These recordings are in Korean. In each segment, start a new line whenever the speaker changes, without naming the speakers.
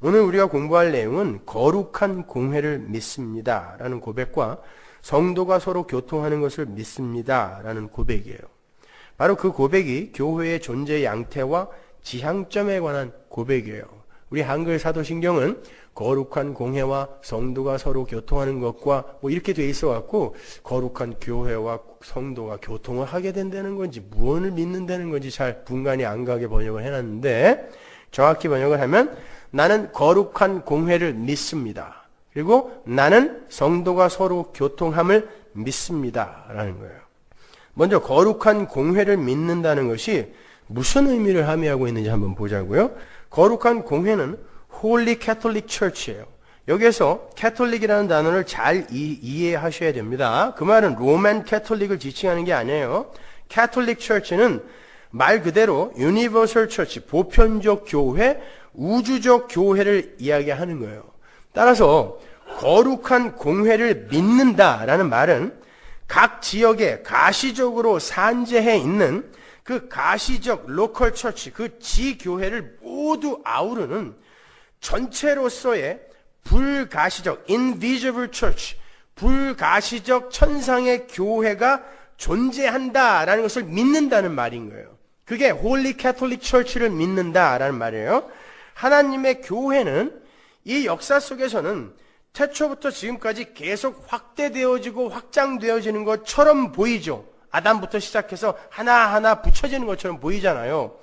오늘 우리가 공부할 내용은 거룩한 공회를 믿습니다 라는 고백과 성도가 서로 교통하는 것을 믿습니다 라는 고백이에요. 바로 그 고백이 교회의 존재 양태와 지향점에 관한 고백이에요. 우리 한글 사도신경은 거룩한 공회와 성도가 서로 교통하는 것과 뭐 이렇게 돼 있어 갖고 거룩한 교회와 성도가 교통을 하게 된다는 건지 무엇을 믿는다는 건지 잘 분간이 안 가게 번역을 해놨는데, 정확히 번역을 하면 나는 거룩한 공회를 믿습니다. 그리고 나는 성도가 서로 교통함을 믿습니다 라는 거예요. 먼저 거룩한 공회를 믿는다는 것이 무슨 의미를 함의하고 있는지 한번 보자고요. 거룩한 공회는 Holy Catholic Church예요. 여기에서 캐톨릭이라는 단어를 잘 이해하셔야 됩니다. 그 말은 로만 캐톨릭을 지칭하는 게 아니에요. Catholic Church는 말 그대로 Universal Church, 보편적 교회, 우주적 교회를 이야기하는 거예요. 따라서 거룩한 공회를 믿는다라는 말은 각 지역에 가시적으로 산재해 있는 그 가시적 로컬 처치, 그 지교회를 모두 아우르는 전체로서의 불가시적 invisible church, 불가시적 천상의 교회가 존재한다라는 것을 믿는다는 말인 거예요. 그게 Holy Catholic Church를 믿는다라는 말이에요. 하나님의 교회는 이 역사 속에서는 태초부터 지금까지 계속 확대되어지고 확장되어지는 것처럼 보이죠. 아담부터 시작해서 하나하나 붙여지는 것처럼 보이잖아요.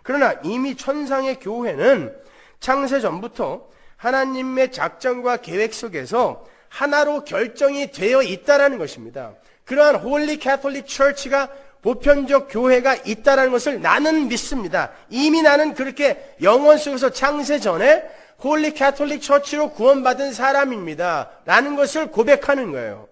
그러나 이미 천상의 교회는 창세 전부터 하나님의 작정과 계획 속에서 하나로 결정이 되어 있다라는 것입니다. 그러한 홀리 캐톨릭 처치가 보편적 교회가 있다라는 것을 나는 믿습니다. 이미 나는 그렇게 영원 속에서 창세 전에 홀리 캐톨릭 처치로 구원받은 사람입니다 라는 것을 고백하는 거예요.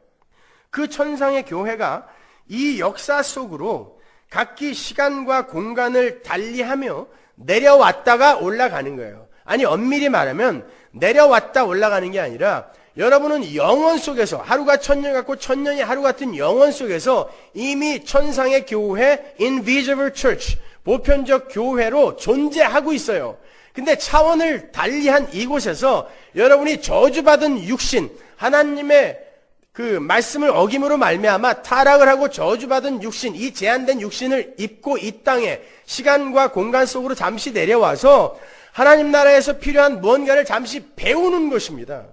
그 천상의 교회가 이 역사 속으로 각기 시간과 공간을 달리하며 내려왔다가 올라가는 거예요. 아니 엄밀히 말하면 내려왔다 올라가는 게 아니라 여러분은 영원 속에서 하루가 천년 같고 천년이 하루 같은 영원 속에서 이미 천상의 교회 Invisible Church 보편적 교회로 존재하고 있어요. 근데 차원을 달리한 이곳에서 여러분이 저주받은 육신 하나님의 그 말씀을 어김으로 말미암아 타락을 하고 저주받은 육신, 이 제한된 육신을 입고 이 땅에 시간과 공간 속으로 잠시 내려와서 하나님 나라에서 필요한 무언가를 잠시 배우는 것입니다.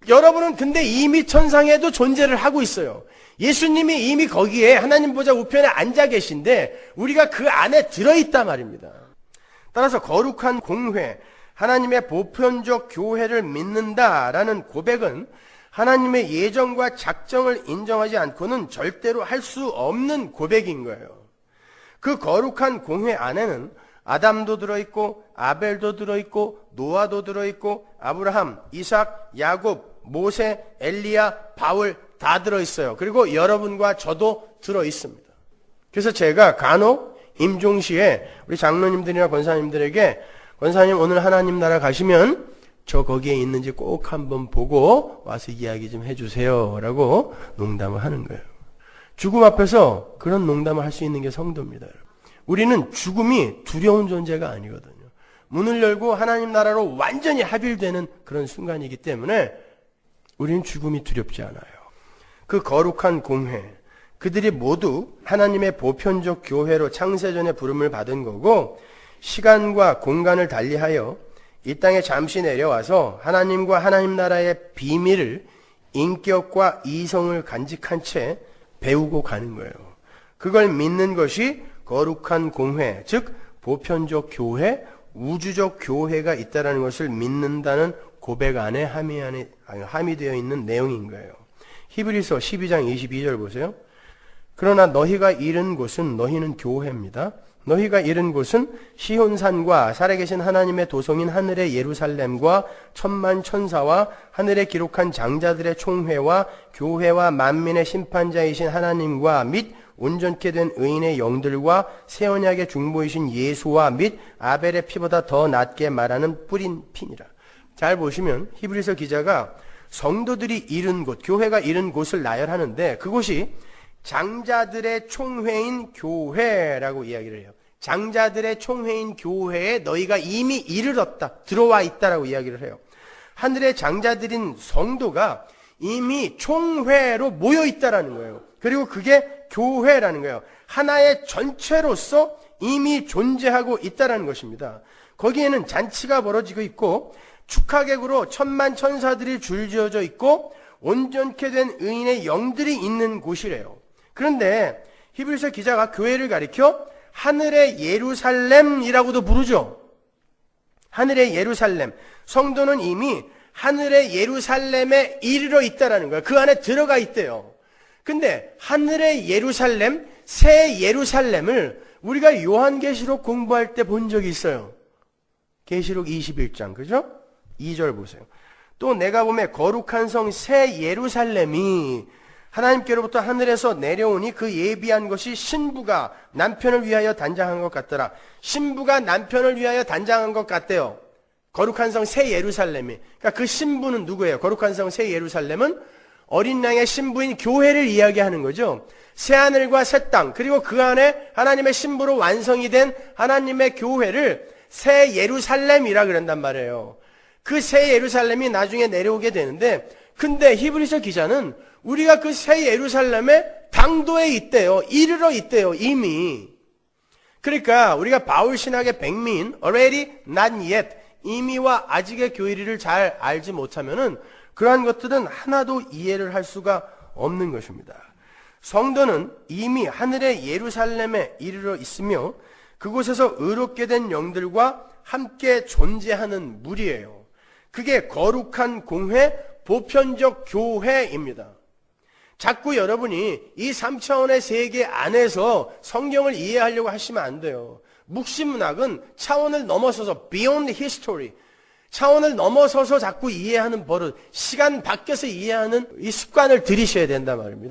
여러분은 근데 이미 천상에도 존재를 하고 있어요. 예수님이 이미 거기에 하나님 보좌 우편에 앉아 계신데 우리가 그 안에 들어있단 말입니다. 따라서 거룩한 공회, 하나님의 보편적 교회를 믿는다라는 고백은 하나님의 예정과 작정을 인정하지 않고는 절대로 할 수 없는 고백인 거예요. 그 거룩한 공회 안에는 아담도 들어있고 아벨도 들어있고 노아도 들어있고 아브라함, 이삭, 야곱, 모세, 엘리야, 바울 다 들어있어요. 그리고 여러분과 저도 들어있습니다. 그래서 제가 간혹 임종시에 우리 장로님들이나 권사님들에게 권사님 오늘 하나님 나라 가시면 저 거기에 있는지 꼭 한번 보고 와서 이야기 좀 해주세요 라고 농담을 하는 거예요. 죽음 앞에서 그런 농담을 할 수 있는 게 성도입니다. 우리는 죽음이 두려운 존재가 아니거든요. 문을 열고 하나님 나라로 완전히 합일되는 그런 순간이기 때문에 우리는 죽음이 두렵지 않아요. 그 거룩한 공회, 그들이 모두 하나님의 보편적 교회로 창세전에 부름을 받은 거고 시간과 공간을 달리하여 이 땅에 잠시 내려와서 하나님과 하나님 나라의 비밀을 인격과 이성을 간직한 채 배우고 가는 거예요. 그걸 믿는 것이 거룩한 공회, 즉 보편적 교회, 우주적 교회가 있다는 것을 믿는다는 고백 안에 함의되어 있는 내용인 거예요. 히브리서 12장 22절 보세요. 그러나 너희가 이른 곳은 너희는 교회입니다. 너희가 이른 곳은 시온산과 살아계신 하나님의 도성인 하늘의 예루살렘과 천만 천사와 하늘에 기록한 장자들의 총회와 교회와 만민의 심판자이신 하나님과 및 온전케 된 의인의 영들과 새 언약의 중보이신 예수와 및 아벨의 피보다 더 낫게 말하는 뿌린 피니라. 잘 보시면 히브리서 기자가 성도들이 이른 곳, 교회가 이른 곳을 나열하는데 그곳이 장자들의 총회인 교회라고 이야기를 해요. 장자들의 총회인 교회에 너희가 이미 이르렀다, 들어와 있다라고 이야기를 해요. 하늘의 장자들인 성도가 이미 총회로 모여 있다라는 거예요. 그리고 그게 교회라는 거예요. 하나의 전체로서 이미 존재하고 있다라는 것입니다. 거기에는 잔치가 벌어지고 있고 축하객으로 천만 천사들이 줄지어져 있고 온전케 된 의인의 영들이 있는 곳이래요. 그런데 히브리서 기자가 교회를 가리켜 하늘의 예루살렘이라고도 부르죠. 하늘의 예루살렘. 성도는 이미 하늘의 예루살렘에 이르러 있다라는 거예요. 그 안에 들어가 있대요. 근데 하늘의 예루살렘, 새 예루살렘을 우리가 요한계시록 공부할 때 본 적이 있어요. 계시록 21장, 그죠? 2절 보세요. 또 내가 보매 거룩한 성 새 예루살렘이 하나님께로부터 하늘에서 내려오니 그 예비한 것이 신부가 남편을 위하여 단장한 것 같더라. 신부가 남편을 위하여 단장한 것 같대요. 거룩한 성 새 예루살렘이. 그러니까 그 신부는 누구예요? 거룩한 성 새 예루살렘은 어린 양의 신부인 교회를 이야기하는 거죠. 새 하늘과 새 땅, 그리고 그 안에 하나님의 신부로 완성이 된 하나님의 교회를 새 예루살렘이라 그런단 말이에요. 그 새 예루살렘이 나중에 내려오게 되는데, 근데 히브리서 기자는 우리가 그 새 예루살렘의 당도에 있대요. 이르러 있대요, 이미. 그러니까 우리가 바울 신학의 백미인 already, not yet, 이미와 아직의 교리를 잘 알지 못하면은 그러한 것들은 하나도 이해를 할 수가 없는 것입니다. 성도는 이미 하늘의 예루살렘에 이르러 있으며 그곳에서 의롭게 된 영들과 함께 존재하는 무리예요. 그게 거룩한 공회, 보편적 교회입니다. 자꾸 여러분이 이 3차원의 세계 안에서 성경을 이해하려고 하시면 안 돼요. 묵시문학은 차원을 넘어서서 beyond history, 차원을 넘어서서 자꾸 이해하는 버릇, 시간 밖에서 이해하는 이 습관을 들이셔야 된단 말입니다.